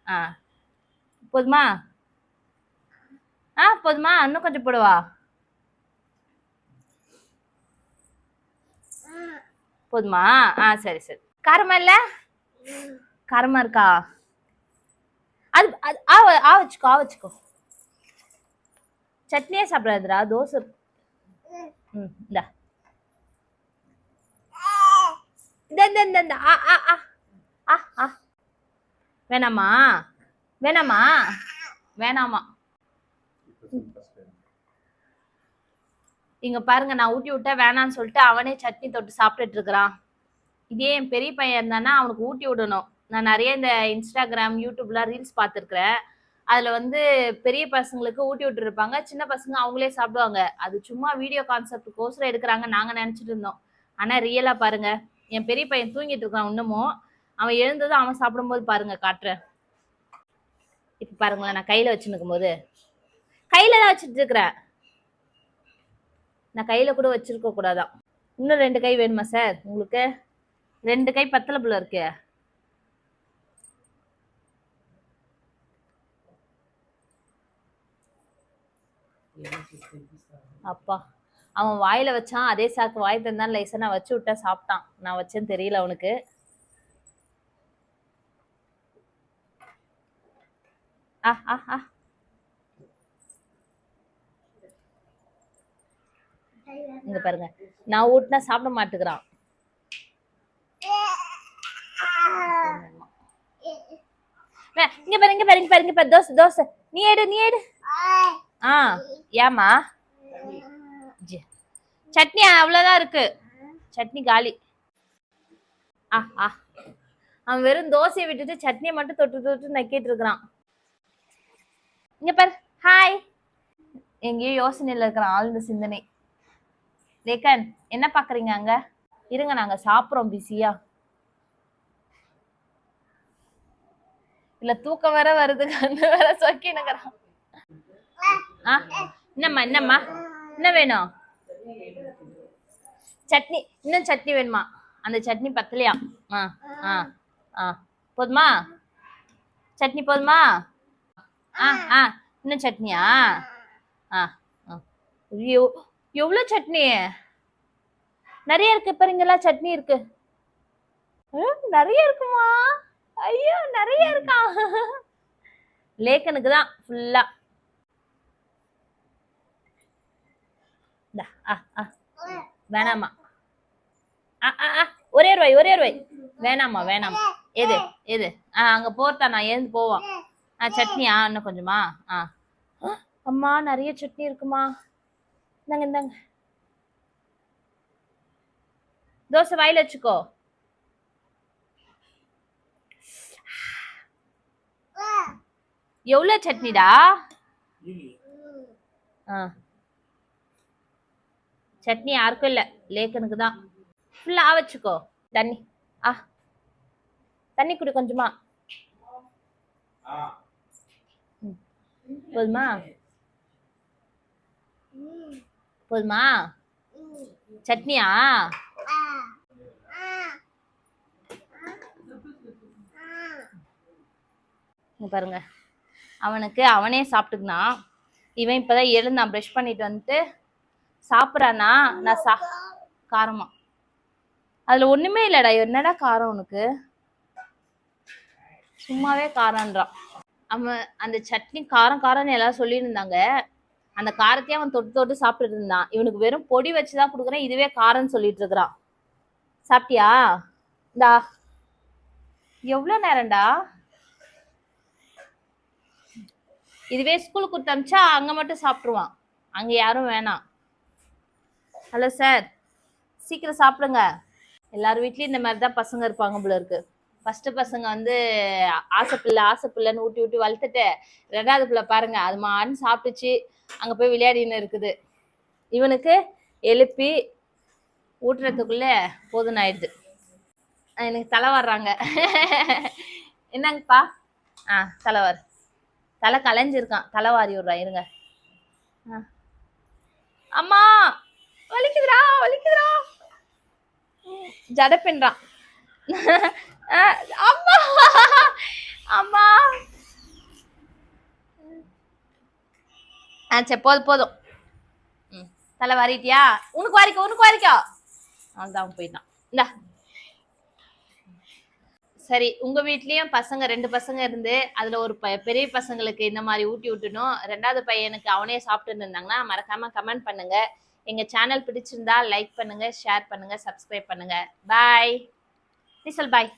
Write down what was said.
ஆ போதுமா? போதுமா? இன்னும் கொஞ்சம் போடுவா? போதுமா? சரி சரி. காரமா இல்ல? காரமா இருக்கா? அது அது வச்சுக்கோ. சட்னியே சாப்பிடாதுடா, தோசை. இந்தா. இந்த வேணாமா? வேணாமா? வேணாமா? இங்க பாருங்க, நான் ஊட்டி விட்டா வேணான்னு சொல்லிட்டு அவனே சட்னி தொட்டு சாப்பிட்டுட்டு இருக்கிறான். இதே என் பெரிய பையன் இருந்தானா அவனுக்கு ஊட்டி விடணும். நான் நிறைய இந்த இன்ஸ்டாகிராம் யூடியூப்லாம் ரீல்ஸ் பார்த்துருக்குறேன். அதுல வந்து பெரிய பசங்களுக்கு ஊட்டி விட்டுருப்பாங்க, சின்ன பசங்க அவங்களே சாப்பிடுவாங்க. அது சும்மா வீடியோ கான்செப்டுக்கோசரம் எடுக்கிறாங்க நாங்க நினைச்சிட்டு இருந்தோம். ஆனா ரியலா பாருங்க, என் பெரிய பையன் தூங்கிட்டு இருக்கான் இன்னமும். அவன் எழுந்ததும் அவன் சாப்பிடும்போது பாருங்க காட்டுறேன். இப்ப பாருங்களேன், நான் கையில வச்சுருக்கும் போது கையில தான் வச்சுட்டு இருக்கிறேன். நான் கையில கூட வச்சிருக்க கூடாதான். இன்னும் 2 கை வேணுமா சார் உங்களுக்கு? 2 கை பத்தல போல இருக்கு. அப்பா, அவன் வாயில வச்சான், அதே சாக்கு வாய் தந்தான் லைசா நான் வச்சு விட்டா சாப்பிட்டான். நான் வச்சேன்னு தெரியல அவனுக்கு. இங்க பாருங்க, நான் ஊட்டினா சாப்பிட மாட்டேங்கிறான். இங்க பாரு இங்க பாரு இங்க பாரு இங்க பாரு, தோசை தோசை. நீ எடு. ஏமா? சட்னி அவ்வளவுதான் இருக்கு, சட்னி காலி. அவன் வெறும் தோசையை விட்டுட்டு சட்னியை மட்டும் தொட்டு தொட்டு நக்கிட்டு இருக்கிறான். இங்க பாரு, ஹாய். எங்கேயோ யோசனையில இருக்கிறான், ஆழ்ந்த சிந்தனை. லேக்கன், என்ன பாக்குறீங்க அங்க? இருங்க, நாங்க சாப்பிடுறோம் பிஸியா. இல்ல தூக்கம் வேற வருது, கண்ணு வேற சொக்கினுங்கிறான். என்னம்மா என்னம்மா என்ன வேணும்? சட்னி, இன்னும் சட்னி வேணுமா? அந்த சட்னி பத்தலையா? போதுமா? சட்னி போதுமா? இன்னும் சட்னியா? எவ்வளவு சட்னி? நிறைய இருக்கு பாருங்களா, சட்னி இருக்கு. நிறைய இருக்குமா? ஐயோ நிறைய இருக்கா. லேக்கனுக்கு தான் ஃபுல்லா. வேணாமா? ஒரே ரூபாய். வேணாமா வேணாமா? எது எது? அங்க போறதா, நான் ஏந்து போவான். சட்னியா? இன்னும் கொஞ்சமா? அம்மா நிறைய சட்னி இருக்குமா? இந்தாங்க. தோசை வாயில வச்சுக்கோ. எவ்வளவு சட்னிடா? சட்னி யாருக்கும் இல்ல, லேக்கனுக்கு தான். ஃபுல்லா வச்சுக்கோ. தண்ணி தண்ணி குடி கொஞ்சமா. போதுமா? போதுமா? சட்னியா? பாருங்க, அவனுக்கு அவனே சாப்பிட்டுக்கினான். இவன் இப்பதான் எழுந்தான், ப்ரஷ் பண்ணிட்டு வந்துட்டு சாப்பிட்றானா. நான் காரமா? அதுல ஒண்ணுமே இல்லடா, என்னடா காரம் உனக்கு? சும்மாவே காரம்ன்றான் அவன். அந்த சட்னி காரம்னு எல்லாரும் சொல்லியிருந்தாங்க. அந்த காரத்தையும் அவன் தொட்டு தொட்டு சாப்பிட்டு இருந்தான். இவனுக்கு வெறும் பொடி வச்சுதான் கொடுக்குறேன், இதுவே காரம்னு சொல்லிட்டு இருக்கிறான். சாப்பிட்டியா? இந்தா. எவ்வளவு நேரம்டா? இதுவே ஸ்கூலுக்கு கொடுத்து அனுப்பிச்சா அங்க மட்டும் சாப்பிட்டுருவான், அங்க யாரும் வேணாம். ஹலோ சார், சீக்கிரம் சாப்பிடுங்க. எல்லாரும் வீட்லயும் இந்த மாதிரிதான் பசங்க இருப்பாங்க போல இருக்கு. ஃபர்ஸ்ட் பசங்க வந்து ஆசை பிள்ளைன்னு ஊட்டி வளர்த்துட்டு, 2வது பிள்ளை பாருங்க அது மான்னு சாப்பிட்டுச்சு, அங்க போய் விளையாடின்னு இருக்குது. இவனுக்கு எழுப்பி ஊட்டுறதுக்குள்ள போதும் ஆயிடுது. எனக்கு தலை வர்றாங்க. என்னங்கப்பா? தலைவர் தலை கலைஞ்சிருக்கான், தலை வாரி விடுறான். இருங்க. அம்மா வலிக்குதுடா ஜட பின்றான். அம்மா அம்மா சரி போதும் போதும். தலை வாரிட்டியா? உனக்கு வாரிக்கோ. அவன்தான் போயிட்டான். இந்தா. சரி, உங்க வீட்லயும் பசங்க 2 பசங்க இருந்து அதுல ஒரு பெரிய பசங்களுக்கு இந்த மாதிரி ஊட்டி விட்டணும். 2வது பையனுக்கு அவனே சாப்பிட்டு இருந்தாங்கன்னா மறக்காம கமெண்ட் பண்ணுங்க. எங்க சேனல் பிடிச்சிருந்தா லைக் பண்ணுங்க, ஷேர் பண்ணுங்க, சப்ஸ்கிரைப் பண்ணுங்க. பாய். நீ சொல் பாய்.